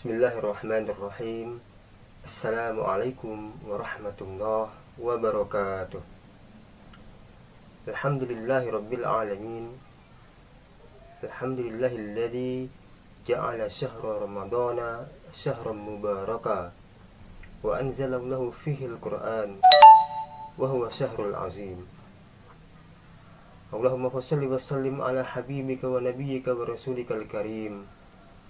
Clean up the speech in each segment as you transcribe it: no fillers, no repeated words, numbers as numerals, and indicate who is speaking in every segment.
Speaker 1: Bismillahirrahmanirrahim. Assalamualaikum warahmatullahi wabarakatuh. Alhamdulillahirabbil alamin. Alhamdulillahilladzi ja'ala syahra ramadana syahran mubaraka wa anzalallahu fihi al-Qur'an wa huwa syahrul azim. Allahumma shalli wa sallim ala habibika wa nabiyyika wa rasulika al-karim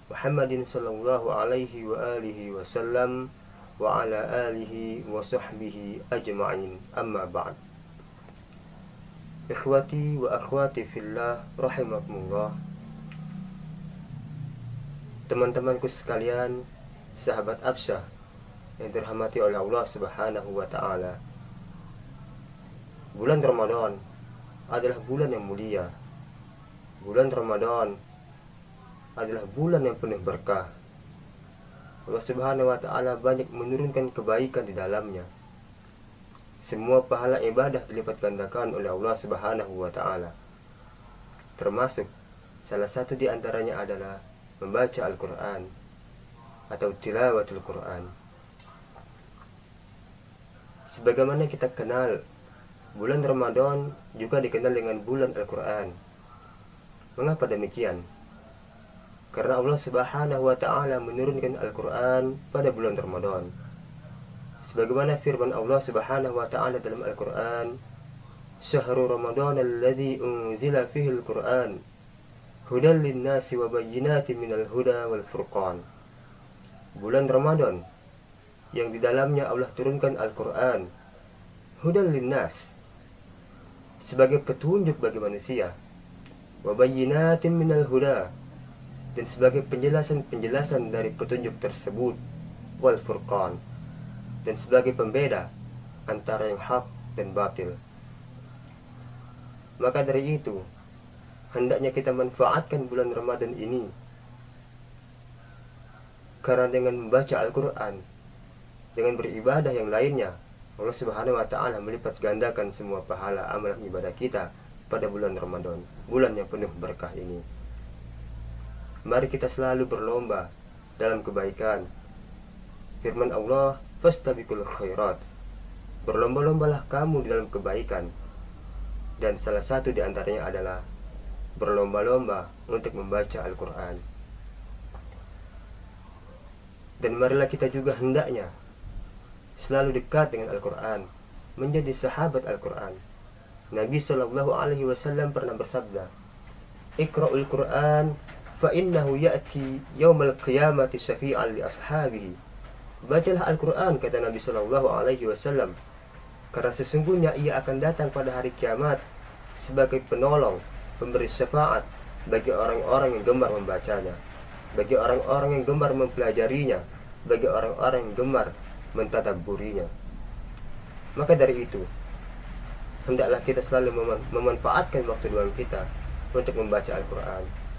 Speaker 1: Muhammadin sallallahu alaihi wa alihi wa sallam wa ala alihi wa sahbihi ajma'in, amma ba'd. Ikhwati wa akhwati fillah rahimakumullah. Teman-temanku sekalian, sahabat Absyah yang dirahmati oleh Allah Subhanahu wa taala. Bulan Ramadan adalah bulan yang mulia. Bulan Ramadan adalah bulan yang penuh berkah. Allah Subhanahu wa taala banyak menurunkan kebaikan di dalamnya. Semua pahala ibadah dilipat gandakan oleh Allah Subhanahu wa taala. Termasuk salah satu di antaranya adalah membaca Al-Qur'an atau tilawatul Qur'an. Sebagaimana kita kenal, bulan Ramadan juga dikenal dengan bulan Al-Qur'an. Mengapa demikian? Karena Allah Subhanahu wa taala menurunkan Al-Qur'an pada bulan Ramadan. Sebagaimana firman Allah Subhanahu wa taala dalam Al-Qur'an, "Syahrul Ramadan alladzi unzila fihi al-Qur'an hudan lin-nasi wa bayyinatin minal huda wal furqan." Bulan Ramadan yang di dalamnya Allah turunkan Al-Qur'an, hudan lin-nas, sebagai petunjuk bagi manusia, wa bayyinatin minal huda, dan sebagai penjelasan-penjelasan dari petunjuk tersebut, wal furqan, dan sebagai pembeda antara yang hak dan batil. Maka dari itu, hendaknya kita manfaatkan bulan Ramadan ini, karena dengan membaca Al-Quran, dengan beribadah yang lainnya, Allah Subhanahu wa taala melipat gandakan semua pahala amal ibadah kita pada bulan Ramadan, bulan yang penuh berkah ini. Mari kita selalu berlomba dalam kebaikan. Firman Allah, "Fastabiqul khairat." Berlomba-lombalah kamu di dalam kebaikan. Dan salah satu di antaranya adalah berlomba-lomba untuk membaca Al-Quran. Dan marilah kita juga hendaknya selalu dekat dengan Al-Quran, menjadi sahabat Al-Quran. Nabi SAW pernah bersabda, "Iqra'ul Quran fa'innahu ya'ti yawmal qiyamati syafi'an li ashabihi." Bacalah Al-Quran, kata Nabi SAW, karena sesungguhnya ia akan datang pada hari kiamat sebagai penolong, pemberi syafaat bagi orang-orang yang gemar membacanya, bagi orang-orang yang gemar mempelajarinya, bagi orang-orang yang gemar mentadabburinya. Maka dari itu, hendaklah kita selalu memanfaatkan waktu luang kita untuk membaca Al-Quran.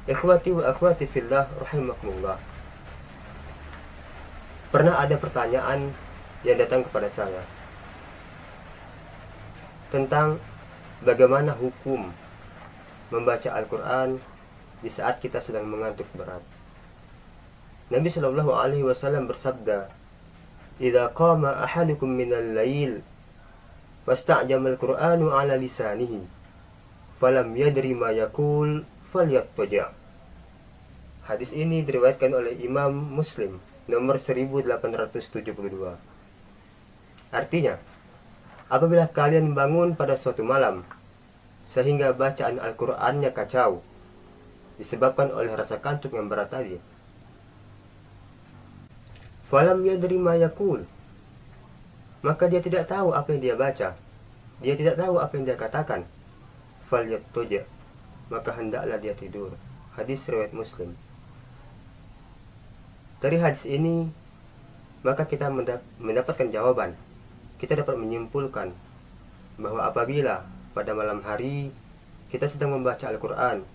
Speaker 1: Ikhwati wa akhwati fillah rahimakumullah. Pernah ada pertanyaan yang datang kepada saya tentang bagaimana hukum membaca Al-Quran di saat kita sedang mengantuk berat. Nabi Shallallahu alaihi wasallam bersabda, "Idza qama ahadukum minal lail fasta'jama al-Qur'anu ala lisanihi falam yadri ma yaqul falyattaja'." Hadis ini diriwayatkan oleh Imam Muslim nomor 1872. Artinya, apabila kalian bangun pada suatu malam sehingga bacaan Al-Qur'annya kacau disebabkan oleh rasa kantuk yang berat tadi, falam yadri ma yaqul, maka dia tidak tahu apa yang dia baca, dia tidak tahu apa yang dia katakan, falyattaja', maka hendaklah dia tidur. Hadis riwayat Muslim. Dari hadis ini, maka kita mendapatkan jawaban. Kita dapat menyimpulkan bahwa apabila pada malam hari kita sedang membaca Al-Quran,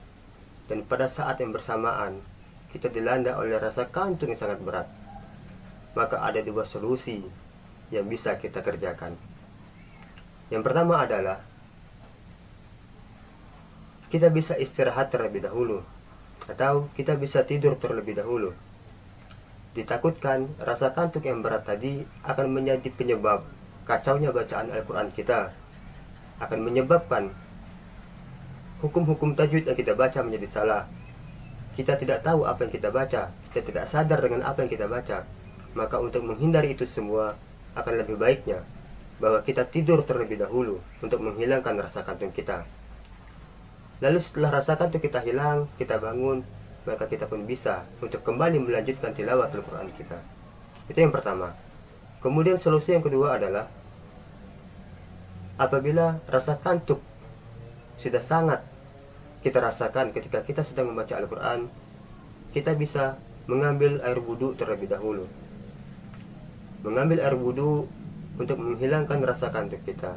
Speaker 1: dan pada saat yang bersamaan kita dilanda oleh rasa kantuk yang sangat berat, maka ada dua solusi yang bisa kita kerjakan. Yang pertama adalah kita bisa istirahat terlebih dahulu, atau kita bisa tidur terlebih dahulu. Ditakutkan rasa kantuk yang berat tadi akan menjadi penyebab kacaunya bacaan Al-Quran kita, akan menyebabkan hukum-hukum tajwid yang kita baca menjadi salah. Kita tidak tahu apa yang kita baca, kita tidak sadar dengan apa yang kita baca. Maka untuk menghindari itu semua, akan lebih baiknya bahwa kita tidur terlebih dahulu untuk menghilangkan rasa kantuk kita. Lalu setelah rasa kantuk kita hilang, kita bangun, maka kita pun bisa untuk kembali melanjutkan tilawah Al-Quran kita. Itu yang pertama. Kemudian solusi yang kedua adalah apabila rasa kantuk sudah sangat kita rasakan ketika kita sedang membaca Al-Quran, kita bisa mengambil air wudhu terlebih dahulu. Mengambil air wudhu untuk menghilangkan rasa kantuk kita.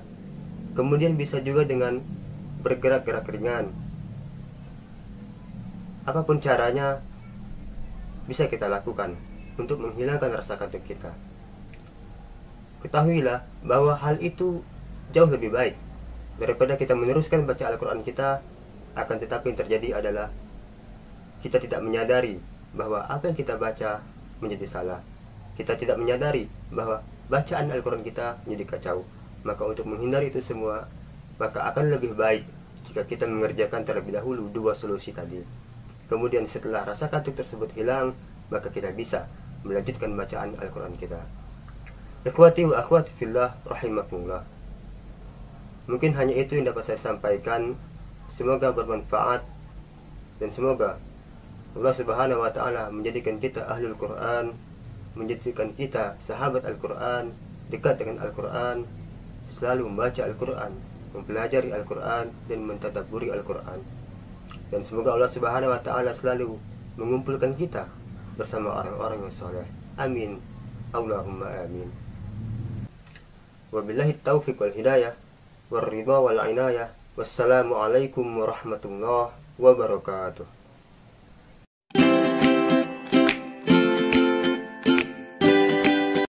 Speaker 1: Kemudian bisa juga dengan bergerak-gerak ringan. Apapun caranya bisa kita lakukan untuk menghilangkan rasa kantuk kita. Ketahuilah bahwa hal itu jauh lebih baik daripada kita meneruskan baca Al-Quran kita. Akan tetapi yang terjadi adalah kita tidak menyadari bahwa apa yang kita baca menjadi salah. Kita tidak menyadari bahwa bacaan Al-Quran kita menjadi kacau. Maka untuk menghindari itu semua, maka akan lebih baik jika kita mengerjakan terlebih dahulu dua solusi tadi. Kemudian setelah rasa kantuk tersebut hilang, maka kita bisa melanjutkan bacaan Al-Quran kita. Ikhwati wa akhwati fillah rahimakumullah. Mungkin hanya itu yang dapat saya sampaikan. Semoga bermanfaat dan semoga Allah Subhanahu wa taala menjadikan kita ahlul Quran, menjadikan kita sahabat Al-Quran, dekat dengan Al-Quran, selalu membaca Al-Quran, mempelajari Al-Quran dan mentadabburi Al-Quran. Dan semoga Allah Subhanahu wa taala selalu mengumpulkan kita bersama orang-orang yang soleh. Amin. Allahumma amin. Wabillahi taufiq wal hidayah war ridha wal inayah. Wassalamualaikum warahmatullahi wabarakatuh.